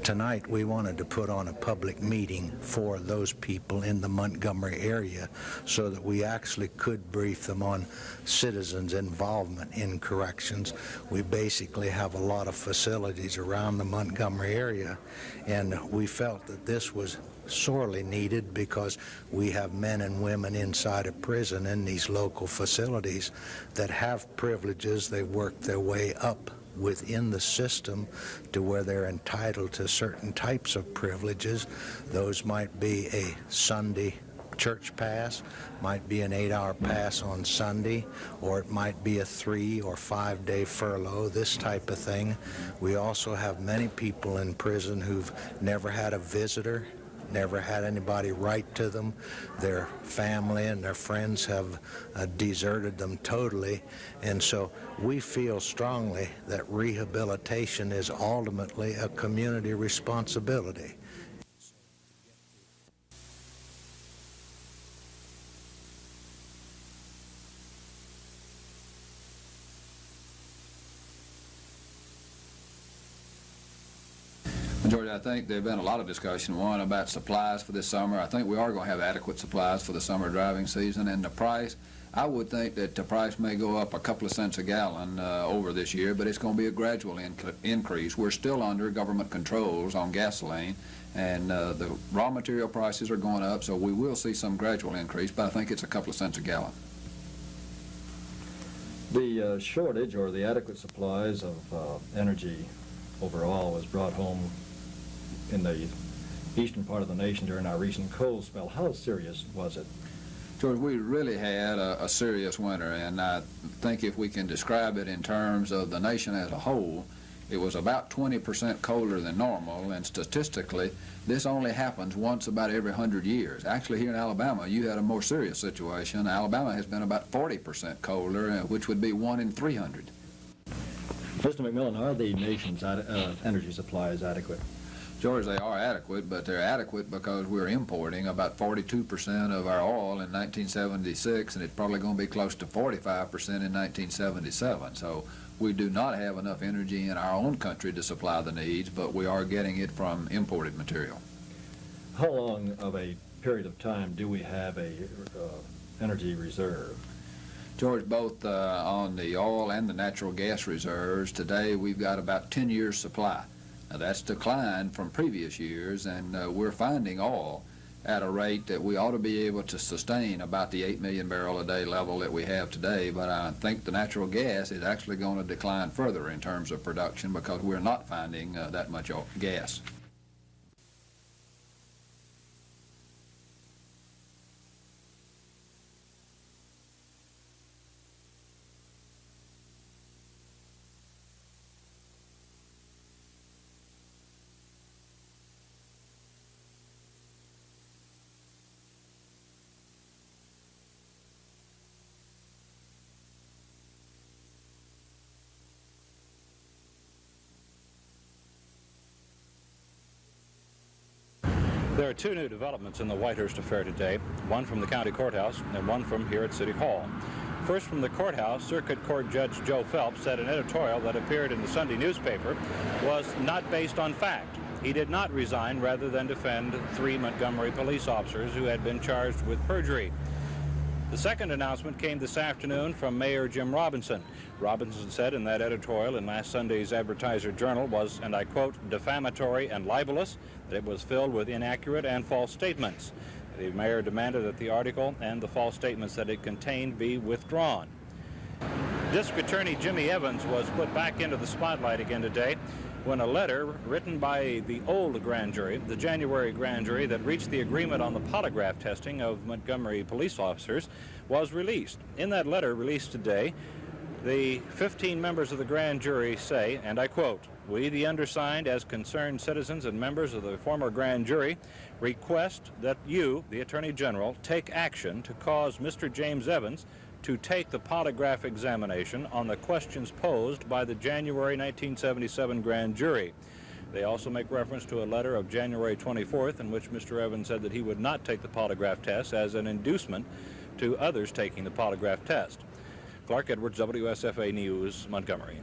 Tonight we wanted to put on a public meeting for those people in the Montgomery area so that we actually could brief them on citizens' involvement in corrections. We basically have a lot of facilities around the Montgomery area, and we felt that this was sorely needed because we have men and women inside a prison in these local facilities that have privileges. They work their way up within the system to where they're entitled to certain types of privileges. Those might be a Sunday church pass, might be an 8-hour pass on Sunday, or it might be a 3 or 5 day furlough, this type of thing. We also have many people in prison who've never had a visitor, never had anybody write to them. Their family and their friends have deserted them totally. And so we feel strongly that rehabilitation is ultimately a community responsibility. George, I think there have been a lot of discussion, one about supplies for this summer. I think we are going to have adequate supplies for the summer driving season, and the price, I would think that the price may go up a couple of cents a gallon over this year, but it's going to be a gradual increase. We're still under government controls on gasoline, and the raw material prices are going up, so we will see some gradual increase, but I think it's a couple of cents a gallon. The shortage or the adequate supplies of energy overall was brought home in the eastern part of the nation during our recent cold spell. How serious was it? George, we really had a serious winter, and I think if we can describe it in terms of the nation as a whole, it was about 20% colder than normal, and statistically, this only happens once about every 100 years. Actually, here in Alabama, you had a more serious situation. Alabama has been about 40% colder, which would be 1 in 300. Mr. McMillan, are the nation's energy supplies adequate? George, they are adequate, but they're adequate because we're importing about 42% of our oil in 1976, and it's probably going to be close to 45% in 1977. So we do not have enough energy in our own country to supply the needs, but we are getting it from imported material. How long of a period of time do we have a energy reserve? George, both on the oil and the natural gas reserves, today we've got about 10 years supply. Now that's declined from previous years, and we're finding oil at a rate that we ought to be able to sustain about the 8 million barrel a day level that we have today, but I think the natural gas is actually going to decline further in terms of production because we're not finding that much gas. There are two new developments in the Whitehurst affair today, one from the county courthouse and one from here at City Hall. First, from the courthouse, Circuit Court Judge Joe Phelps said an editorial that appeared in the Sunday newspaper was not based on fact. He did not resign rather than defend 3 Montgomery police officers who had been charged with perjury. The second announcement came this afternoon from Mayor Jim Robinson. Robinson said in that editorial in last Sunday's Advertiser Journal was, and I quote, defamatory and libelous, that it was filled with inaccurate and false statements. The mayor demanded that the article and the false statements that it contained be withdrawn. District Attorney Jimmy Evans was put back into the spotlight again today when a letter written by the old grand jury, the January grand jury that reached the agreement on the polygraph testing of Montgomery police officers, was released. In that letter released today, the 15 members of the grand jury say, and I quote, "We, the undersigned, as concerned citizens and members of the former grand jury, request that you, the Attorney General, take action to cause Mr. James Evans to take the polygraph examination on the questions posed by the January 1977 grand jury." They also make reference to a letter of January 24th in which Mr. Evans said that he would not take the polygraph test as an inducement to others taking the polygraph test. Clark Edwards, WSFA News, Montgomery.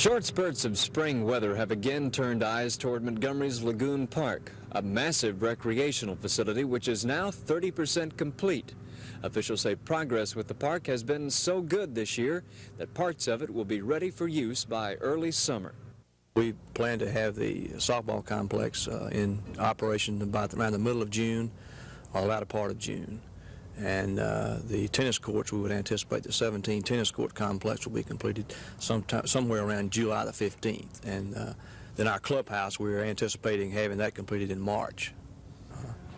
Short spurts of spring weather have again turned eyes toward Montgomery's Lagoon Park, a massive recreational facility which is now 30% complete. Officials say progress with the park has been so good this year that parts of it will be ready for use by early summer. We plan to have the softball complex in operation around the middle of June or the latter part of June. And the tennis courts, we would anticipate the 17 tennis court complex will be completed somewhere around July the 15th. And then our clubhouse, we're anticipating having that completed in March.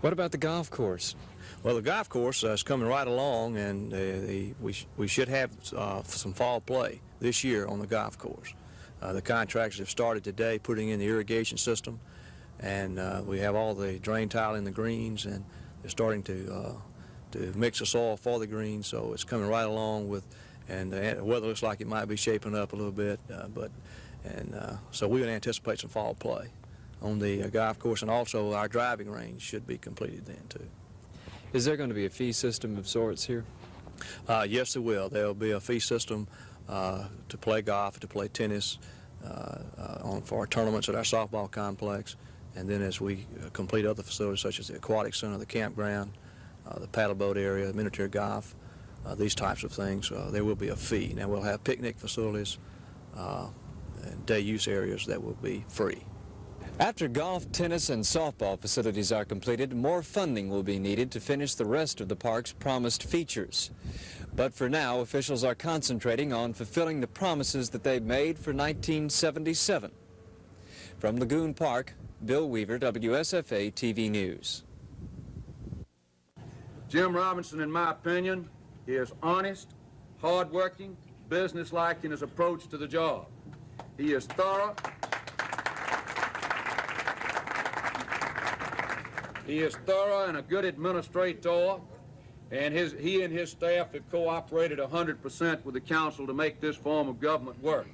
What about the golf course? Well, the golf course is coming right along, and we should have some fall play this year on the golf course. The contractors have started today putting in the irrigation system, and we have all the drain tile in the greens, and they're starting to mix the soil for the greens, so it's coming right along with, and the weather looks like it might be shaping up a little bit, so we would anticipate some fall play on the golf course, and also our driving range should be completed then too. Is there going to be a fee system of sorts here? Yes, there will. There will be a fee system to play golf, to play tennis, for our tournaments at our softball complex, and then as we complete other facilities such as the aquatic center, the campground, the paddle boat area, miniature golf, these types of things, there will be a fee. Now we'll have picnic facilities and day use areas that will be free. After golf, tennis, and softball facilities are completed, more funding will be needed to finish the rest of the park's promised features. But for now, officials are concentrating on fulfilling the promises that they made for 1977. From Lagoon Park, Bill Weaver, WSFA TV News. Jim Robinson, in my opinion, is honest, hardworking, businesslike in his approach to the job. He is thorough. He is thorough and a good administrator, and he and his staff have cooperated 100% with the council to make this form of government work.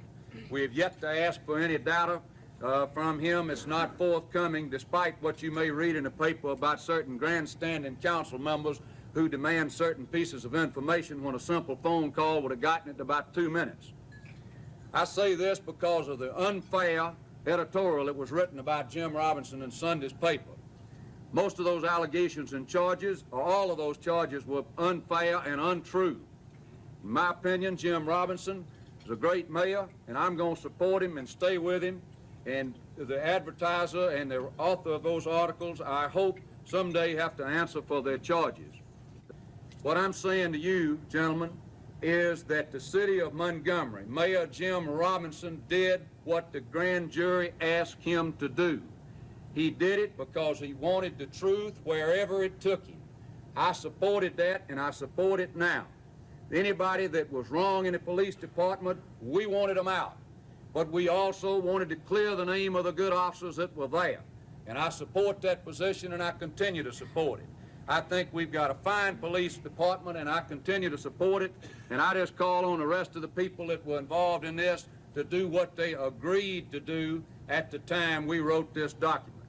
We have yet to ask for any data from him. It's not forthcoming, despite what you may read in the paper about certain grandstanding council members who demand certain pieces of information when a simple phone call would have gotten it in about 2 minutes. I say this because of the unfair editorial that was written about Jim Robinson in Sunday's paper. Most of those allegations and charges, or all of those charges, were unfair and untrue. In my opinion, Jim Robinson is a great mayor, and I'm going to support him and stay with him. And the advertiser and the author of those articles, I hope, someday have to answer for their charges. What I'm saying to you, gentlemen, is that the city of Montgomery, Mayor Jim Robinson, did what the grand jury asked him to do. He did it because he wanted the truth wherever it took him. I supported that, and I support it now. Anybody that was wrong in the police department, we wanted them out. But we also wanted to clear the name of the good officers that were there. And I support that position, and I continue to support it. I think we've got a fine police department, and I continue to support it. And I just call on the rest of the people that were involved in this to do what they agreed to do at the time we wrote this document.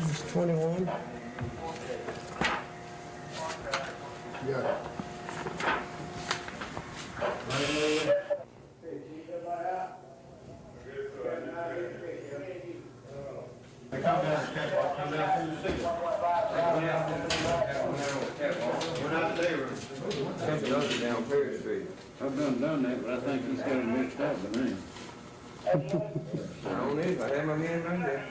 It's 21. I've done that, but I think he's got it mixed up with me. I don't need, I have my man right there.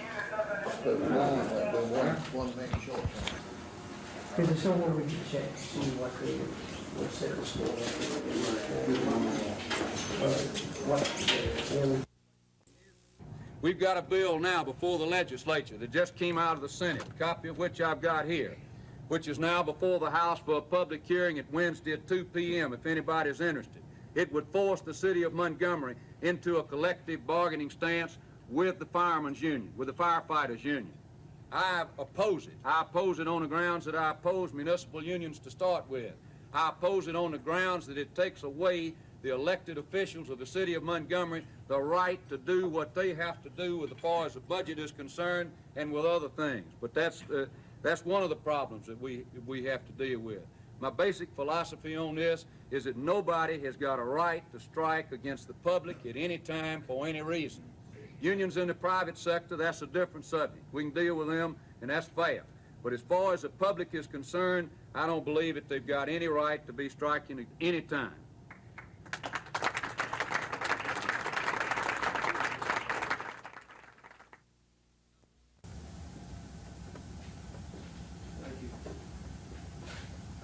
Because it's somewhere we can check, see what set the score. We've got a bill now before the legislature that just came out of the Senate, a copy of which I've got here, which is now before the House for a public hearing at Wednesday at 2 p.m. if anybody's interested. It would force the city of Montgomery into a collective bargaining stance with the firemen's union, with the firefighters union. I oppose it. I oppose it on the grounds that I oppose municipal unions to start with. I oppose it on the grounds that it takes away the elected officials of the city of Montgomery the right to do what they have to do as far as the budget is concerned and with other things. But that's one of the problems that we have to deal with. My basic philosophy on this is that nobody has got a right to strike against the public at any time for any reason. Unions in the private sector, that's a different subject. We can deal with them, and that's fair. But as far as the public is concerned, I don't believe that they've got any right to be striking at any time.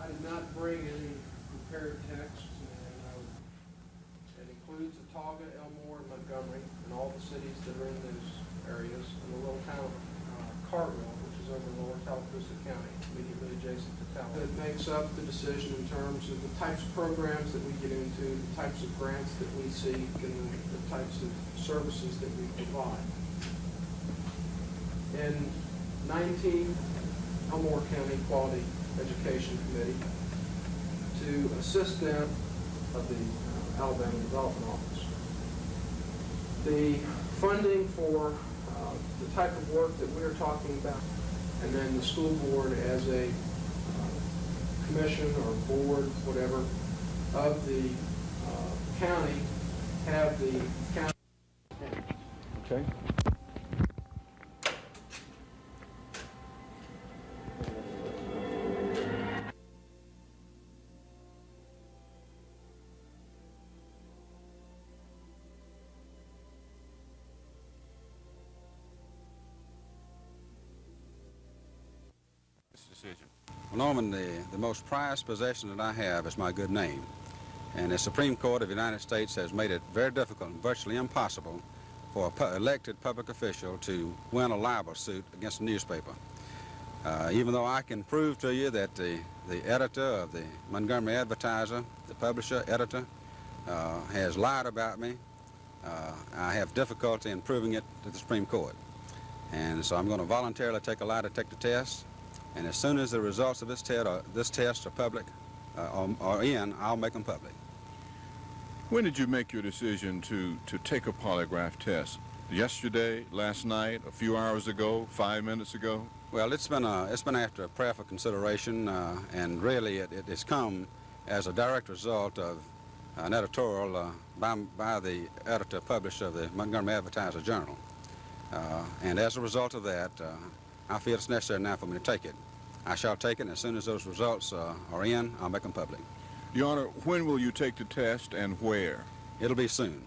I did not bring any prepared text, and it includes Autauga, Elmore, and Montgomery, and all the cities that are in those areas, and the little town of Carville, which is over in Lower Tallapoosa County, immediately adjacent to Tallahassee. It makes up the decision in terms of the types of programs that we get into, the types of grants that we seek, and the types of services that we provide. In 19, Elmore County Quality Education Committee to assist them of the Alabama Development Office. The funding for the type of work that we're talking about, and then the school board as a commission or board, whatever, of the county have the county. Okay. Decision. Well, Norman, the most prized possession that I have is my good name. And the Supreme Court of the United States has made it very difficult and virtually impossible for an elected public official to win a libel suit against a newspaper. Even though I can prove to you that the editor of the Montgomery Advertiser, the publisher, editor, has lied about me, I have difficulty in proving it to the Supreme Court. And so I'm going to voluntarily take a lie detector test. And as soon as the results of this test are public, or in, I'll make them public. When did you make your decision to take a polygraph test? Yesterday, last night, a few hours ago, 5 minutes ago? Well, it's been after a prayerful consideration, and really it's come as a direct result of an editorial by the editor-publisher of the Montgomery Advertiser Journal. And as a result of that, I feel it's necessary now for me to take it. I shall take it, and as soon as those results are in, I'll make them public. Your Honor, when will you take the test and where? It'll be soon.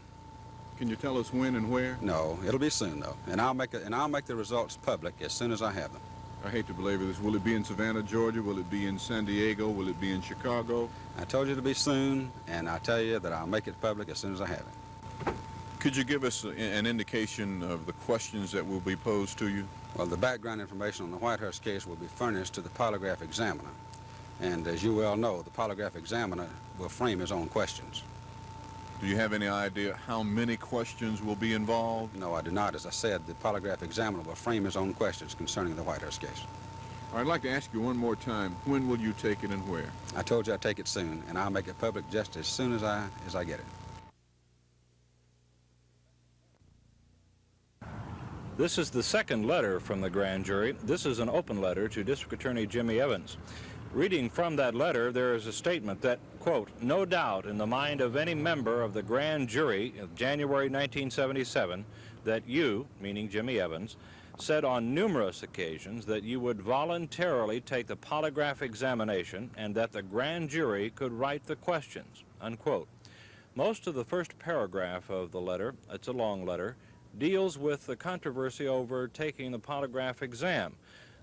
Can you tell us when and where? No, it'll be soon though, and I'll make the results public as soon as I have them. I hate to belabor this. Will it be in Savannah, Georgia? Will it be in San Diego? Will it be in Chicago? I told you to be soon, and I tell you that I'll make it public as soon as I have it. Could you give us an indication of the questions that will be posed to you? Well, the background information on the Whitehurst case will be furnished to the polygraph examiner. And as you well know, the polygraph examiner will frame his own questions. Do you have any idea how many questions will be involved? No, I do not. As I said, the polygraph examiner will frame his own questions concerning the Whitehurst case. I'd like to ask you one more time, when will you take it and where? I told you I'd take it soon, and I'll make it public just as soon as I get it. This is the second letter from the grand jury. This is an open letter to District Attorney Jimmy Evans. Reading from that letter, there is a statement that, quote, no doubt in the mind of any member of the grand jury of January 1977 that you, meaning Jimmy Evans, said on numerous occasions that you would voluntarily take the polygraph examination and that the grand jury could write the questions, unquote. Most of the first paragraph of the letter, it's a long letter, deals with the controversy over taking the polygraph exam.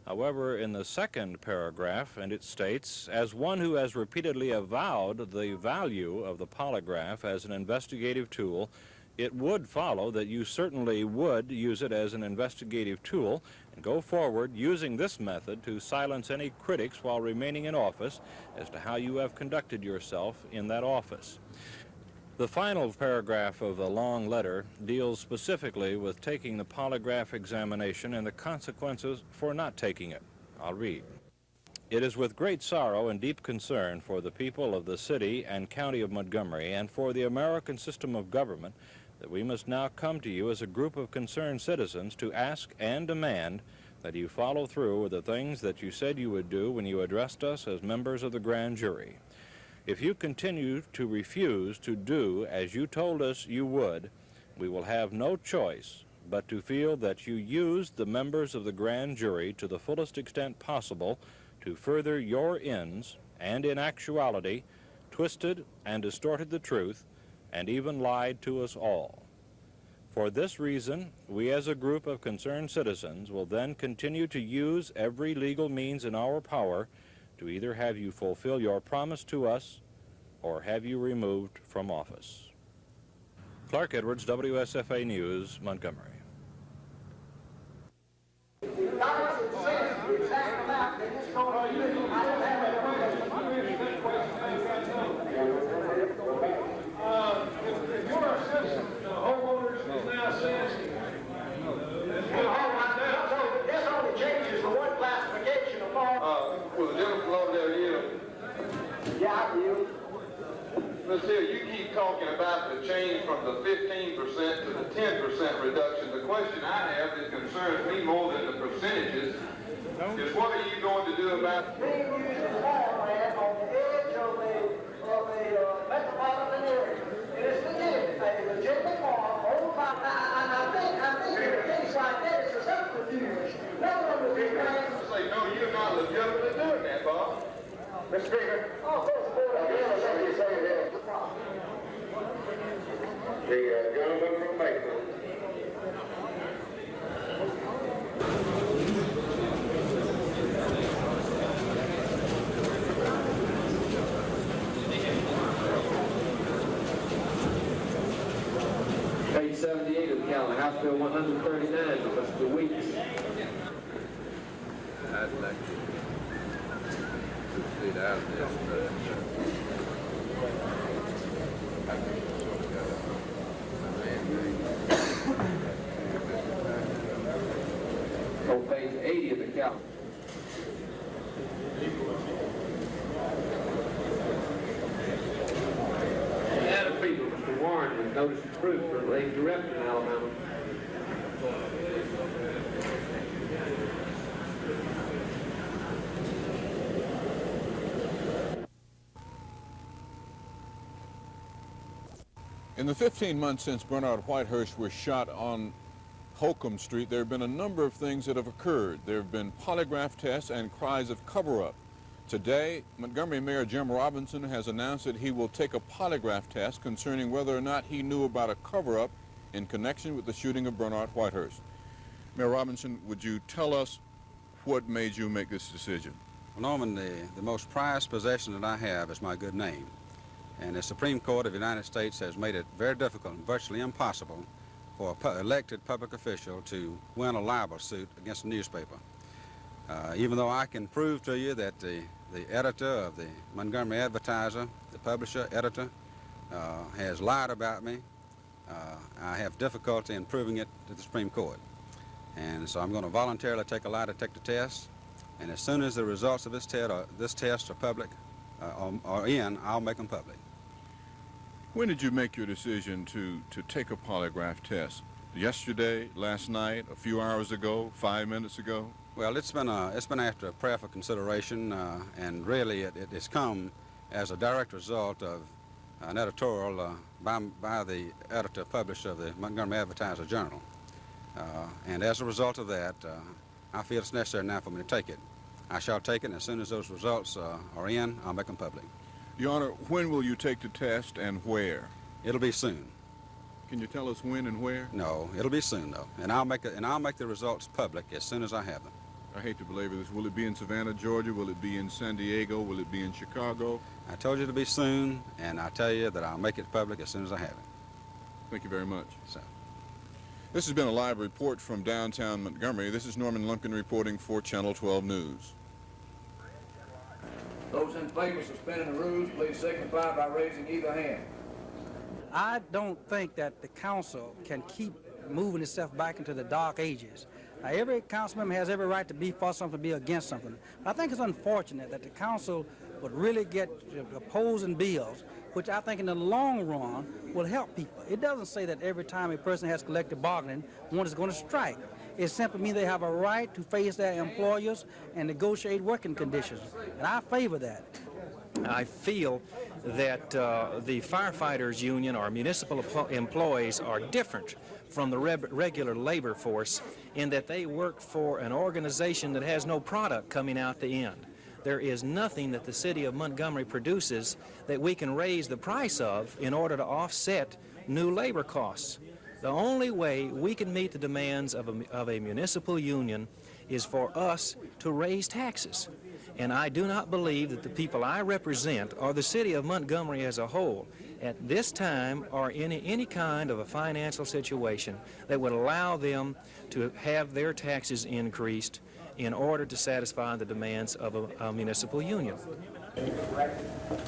However, in the second paragraph, and it states, as one who has repeatedly avowed the value of the polygraph as an investigative tool, it would follow that you certainly would use it as an investigative tool and go forward using this method to silence any critics while remaining in office as to how you have conducted yourself in that office. The final paragraph of the long letter deals specifically with taking the polygraph examination and the consequences for not taking it. I'll read. It is with great sorrow and deep concern for the people of the city and county of Montgomery and for the American system of government that we must now come to you as a group of concerned citizens to ask and demand that you follow through with the things that you said you would do when you addressed us as members of the grand jury. If you continue to refuse to do as you told us you would, we will have no choice but to feel that you used the members of the grand jury to the fullest extent possible to further your ends, and in actuality, twisted and distorted the truth, and even lied to us all. For this reason, we as a group of concerned citizens will then continue to use every legal means in our power to either have you fulfill your promise to us or have you removed from office. Clark Edwards, WSFA News, Montgomery. Let's see, you keep talking about the change from the 15% to the 10% reduction. The question I have that concerns me more than the percentages is what are you going to do about being used as farmland on the edge of the metropolitan area. And it's a legitimate farm, owned by, I think in a case like that, it's a subterfuge. No one would be paying. Say, no, you're not legitimately doing that, Bob. Mr. Speaker. Oh, again, let me say this. The gentleman from Mason. Page 78 of the calendar, House Bill 139, Mr. Weeks. I'd like to proceed out of this. On page 80 of the calendar. Adam People, Mr. Warren, with notice of proof for late director in Alabama. In the 15 months since Bernard Whitehurst was shot on Holcomb Street, there have been a number of things that have occurred. There have been polygraph tests and cries of cover-up. Today, Montgomery Mayor Jim Robinson has announced that he will take a polygraph test concerning whether or not he knew about a cover-up in connection with the shooting of Bernard Whitehurst. Mayor Robinson, would you tell us what made you make this decision? Well, Norman, the most prized possession that I have is my good name. And the Supreme Court of the United States has made it very difficult and virtually impossible for an elected public official to win a libel suit against a newspaper. Even though I can prove to you that the editor of the Montgomery Advertiser, the publisher, editor, has lied about me, I have difficulty in proving it to the Supreme Court. And so I'm going to voluntarily take a lie detector test, And as soon as the results of this test are public, are in, I'll make them public. When did you make your decision to take a polygraph test? Yesterday, last night, a few hours ago, 5 minutes ago? Well, it's been after a prayerful consideration, and really it has come as a direct result of an editorial by the editor-publisher of the Montgomery Advertiser-Journal. And as a result of that, I feel it's necessary now for me to take it. I shall take it, and as soon as those results are in, I'll make them public. Your Honor, when will you take the test and where? It'll be soon. Can you tell us when and where? No, it'll be soon though, and I'll make the results public as soon as I have them. I hate to belabor this. Will it be in Savannah, Georgia? Will it be in San Diego? Will it be in Chicago? I told you it'll be soon, and I tell you that I'll make it public as soon as I have it. Thank you very much. So. This has been a live report from downtown Montgomery. This is Norman Lumpkin reporting for Channel 12 News. Those in favor of suspending the rules, please signify by raising either hand. I don't think that the council can keep moving itself back into the dark ages. Every council member has every right to be for something, to be against something. But I think it's unfortunate that the council would really get opposing bills, which I think in the long run will help people. It doesn't say that every time a person has collective bargaining, one is going to strike. It simply means they have a right to face their employers and negotiate working conditions. And I favor that. I feel that the firefighters union or municipal employees are different from the regular labor force in that they work for an organization that has no product coming out the end. There is nothing that the city of Montgomery produces that we can raise the price of in order to offset new labor costs. The only way we can meet the demands of a municipal union is for us to raise taxes. And I do not believe that the people I represent or the city of Montgomery as a whole at this time are in any kind of a financial situation that would allow them to have their taxes increased in order to satisfy the demands of a municipal union. For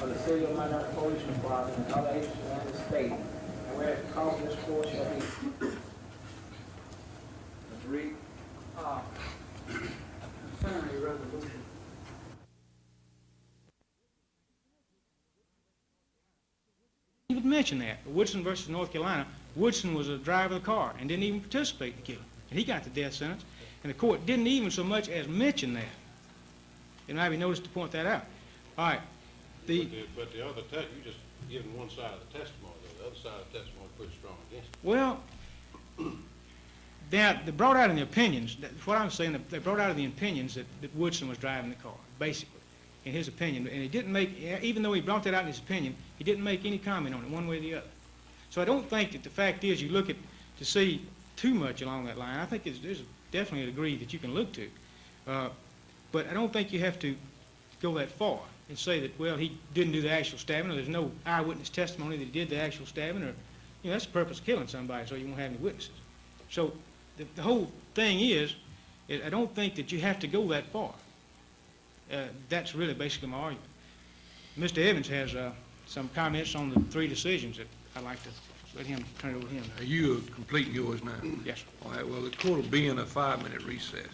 the city of Montgomery Police Department and other agencies in the state, and where the cost of this course shall be. Let's read. Concerning a resolution. He would mention that. Woodson versus North Carolina, Woodson was a driver of the car and didn't even participate in the killing. And he got the death sentence. And the court didn't even so much as mention that. And I'd be noticed to point that out. All right. But the other you just given one side of the testimony, though. The other side of the testimony is pretty strong against it. Well, they brought out in the opinions, what I'm saying, they brought out in the opinions that Woodson was driving the car, basically, in his opinion. And he didn't make, even though he brought that out in his opinion, he didn't make any comment on it one way or the other. So I don't think that the fact is you look at to see too much along that line. I think there's definitely a degree that you can look to. But I don't think you have to go that far and say that, well, he didn't do the actual stabbing, or there's no eyewitness testimony that he did the actual stabbing, or, you know, that's the purpose of killing somebody, so you won't have any witnesses. So the whole thing is I don't think that you have to go that far. That's really basically my argument. Mr. Evans has some comments on the three decisions that I'd like to let him turn it over to him. Are you completing yours now? Yes, sir. All right, well, the court will be in a 5-minute recess.